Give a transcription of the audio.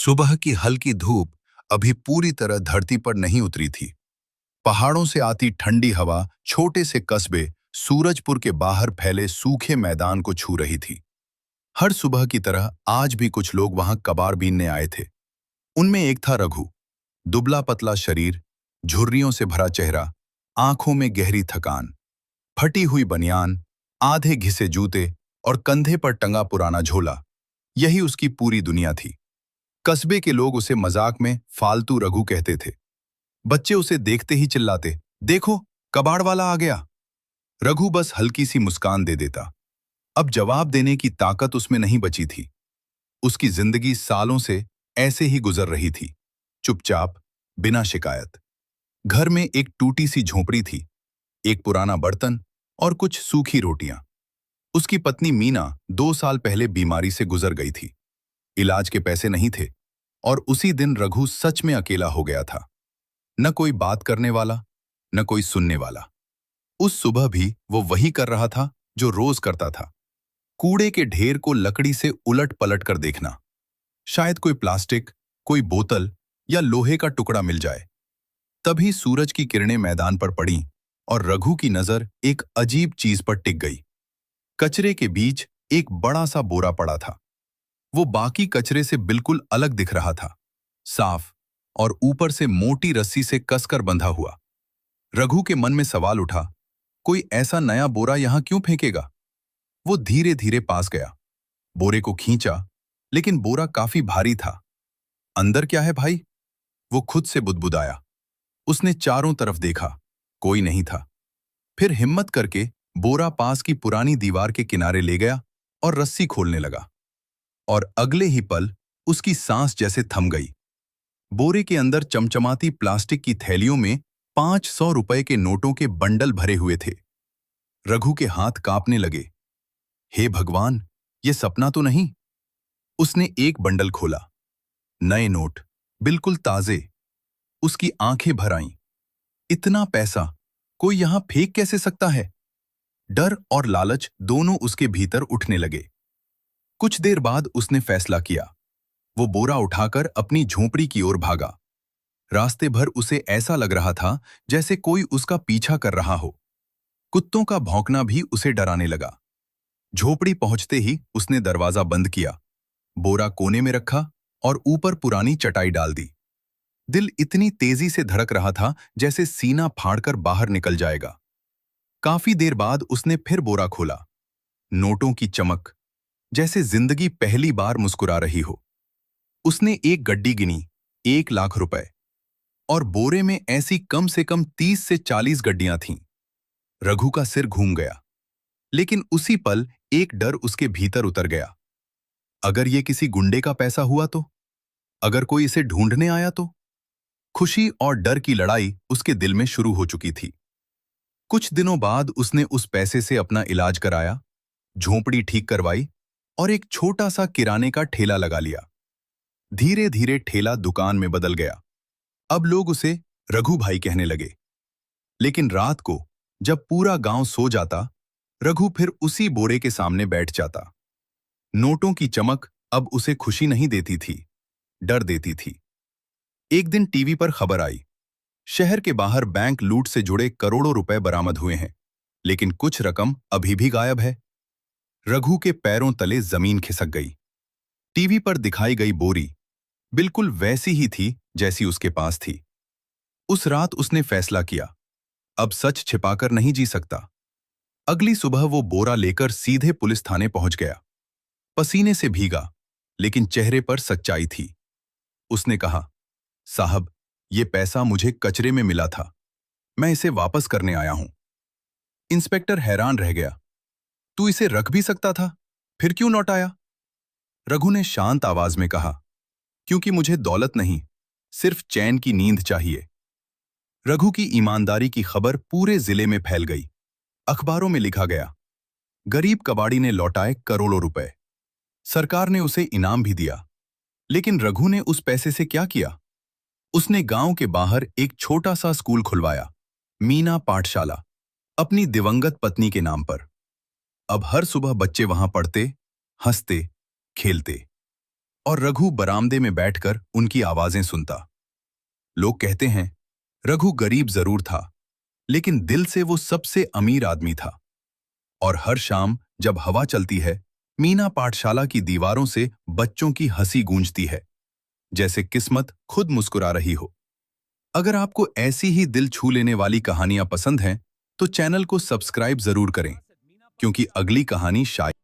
सुबह की हल्की धूप अभी पूरी तरह धरती पर नहीं उतरी थी। पहाड़ों से आती ठंडी हवा छोटे से कस्बे सूरजपुर के बाहर फैले सूखे मैदान को छू रही थी। हर सुबह की तरह आज भी कुछ लोग वहां कबाड़ बीनने आए थे। उनमें एक था रघु। दुबला पतला शरीर, झुर्रियों से भरा चेहरा, आंखों में गहरी थकान, फटी हुई बनियान, आधे घिसे जूते और कंधे पर टंगा पुराना झोला। यही उसकी पूरी दुनिया थी। कस्बे के लोग उसे मजाक में फालतू रघु कहते थे। बच्चे उसे देखते ही चिल्लाते, देखो कबाड़ वाला आ गया। रघु बस हल्की सी मुस्कान दे देता। अब जवाब देने की ताकत उसमें नहीं बची थी। उसकी जिंदगी सालों से ऐसे ही गुजर रही थी, चुपचाप, बिना शिकायत। घर में एक टूटी सी झोपड़ी थी, एक पुराना बर्तन और कुछ सूखी रोटियां। उसकी पत्नी मीना 2 साल पहले बीमारी से गुजर गई थी। इलाज के पैसे नहीं थे और उसी दिन रघु सच में अकेला हो गया था। न कोई बात करने वाला, न कोई सुनने वाला। उस सुबह भी वो वही कर रहा था जो रोज करता था। कूड़े के ढेर को लकड़ी से उलट पलट कर देखना। शायद कोई प्लास्टिक, कोई बोतल या लोहे का टुकड़ा मिल जाए। तभी सूरज की किरणें मैदान पर पड़ीं और रघु की नजर एक अजीब चीज पर टिक गई। कचरे के बीच एक बड़ा सा बोरा पड़ा था। वो बाकी कचरे से बिल्कुल अलग दिख रहा था, साफ और ऊपर से मोटी रस्सी से कसकर बंधा हुआ। रघु के मन में सवाल उठा, कोई ऐसा नया बोरा यहां क्यों फेंकेगा? वो धीरे धीरे पास गया, बोरे को खींचा, लेकिन बोरा काफी भारी था। अंदर क्या है भाई? वो खुद से बुदबुदाया। उसने चारों तरफ देखा, कोई नहीं था। फिर हिम्मत करके बोरा पास की पुरानी दीवार के किनारे ले गया और रस्सी खोलने लगा। और अगले ही पल उसकी सांस जैसे थम गई। बोरे के अंदर चमचमाती प्लास्टिक की थैलियों में 500 रुपए के नोटों के बंडल भरे हुए थे। रघु के हाथ कांपने लगे। हे भगवान, ये सपना तो नहीं? उसने एक बंडल खोला। नए नोट, बिल्कुल ताजे। उसकी आंखें भर आईं। इतना पैसा कोई यहां फेंक कैसे सकता है? डर और लालच दोनों उसके भीतर उठने लगे। कुछ देर बाद उसने फैसला किया। वो बोरा उठाकर अपनी झोपड़ी की ओर भागा। रास्ते भर उसे ऐसा लग रहा था जैसे कोई उसका पीछा कर रहा हो। कुत्तों का भौंकना भी उसे डराने लगा। झोपड़ी पहुंचते ही उसने दरवाजा बंद किया, बोरा कोने में रखा और ऊपर पुरानी चटाई डाल दी। दिल इतनी तेजी से धड़क रहा था जैसे सीना फाड़कर बाहर निकल जाएगा। काफी देर बाद उसने फिर बोरा खोला। नोटों की चमक, जैसे जिंदगी पहली बार मुस्कुरा रही हो। उसने एक गड्डी गिनी, 1 लाख रुपए। और बोरे में ऐसी कम से कम 30 से 40 गड्डियां थीं। रघु का सिर घूम गया, लेकिन उसी पल एक डर उसके भीतर उतर गया। अगर ये किसी गुंडे का पैसा हुआ तो? अगर कोई इसे ढूंढने आया तो? खुशी और डर की लड़ाई उसके दिल में शुरू हो चुकी थी। कुछ दिनों बाद उसने उस पैसे से अपना इलाज कराया, झोपड़ी ठीक करवाई और एक छोटा सा किराने का ठेला लगा लिया। धीरे धीरे ठेला दुकान में बदल गया। अब लोग उसे रघु भाई कहने लगे। लेकिन रात को जब पूरा गांव सो जाता, रघु फिर उसी बोरे के सामने बैठ जाता। नोटों की चमक अब उसे खुशी नहीं देती थी, डर देती थी। एक दिन टीवी पर खबर आई, शहर के बाहर बैंक लूट से जुड़े करोड़ों रुपए बरामद हुए हैं, लेकिन कुछ रकम अभी भी गायब है। रघु के पैरों तले जमीन खिसक गई। टीवी पर दिखाई गई बोरी बिल्कुल वैसी ही थी जैसी उसके पास थी। उस रात उसने फैसला किया, अब सच छिपाकर नहीं जी सकता। अगली सुबह वो बोरा लेकर सीधे पुलिस थाने पहुंच गया। पसीने से भीगा, लेकिन चेहरे पर सच्चाई थी। उसने कहा, साहब, ये पैसा मुझे कचरे में मिला था, मैं इसे वापस करने आया हूं। इंस्पेक्टर हैरान रह गया। तू इसे रख भी सकता था, फिर क्यों लौटाया? रघु ने शांत आवाज में कहा, क्योंकि मुझे दौलत नहीं, सिर्फ चैन की नींद चाहिए। रघु की ईमानदारी की खबर पूरे जिले में फैल गई। अखबारों में लिखा गया, गरीब कबाड़ी ने लौटाए करोड़ों रुपए। सरकार ने उसे इनाम भी दिया। लेकिन रघु ने उस पैसे से क्या किया? उसने गांव के बाहर एक छोटा सा स्कूल खुलवाया, मीना पाठशाला, अपनी दिवंगत पत्नी के नाम पर। अब हर सुबह बच्चे वहां पढ़ते, हंसते, खेलते। और रघु बरामदे में बैठकर उनकी आवाजें सुनता। लोग कहते हैं, रघु गरीब जरूर था, लेकिन दिल से वो सबसे अमीर आदमी था। और हर शाम जब हवा चलती है, मीना पाठशाला की दीवारों से बच्चों की हंसी गूंजती है, जैसे किस्मत खुद मुस्कुरा रही हो। अगर आपको ऐसी ही दिल छू लेने वाली कहानियां पसंद हैं, तो चैनल को सब्सक्राइब जरूर करें, क्योंकि अगली कहानी शायद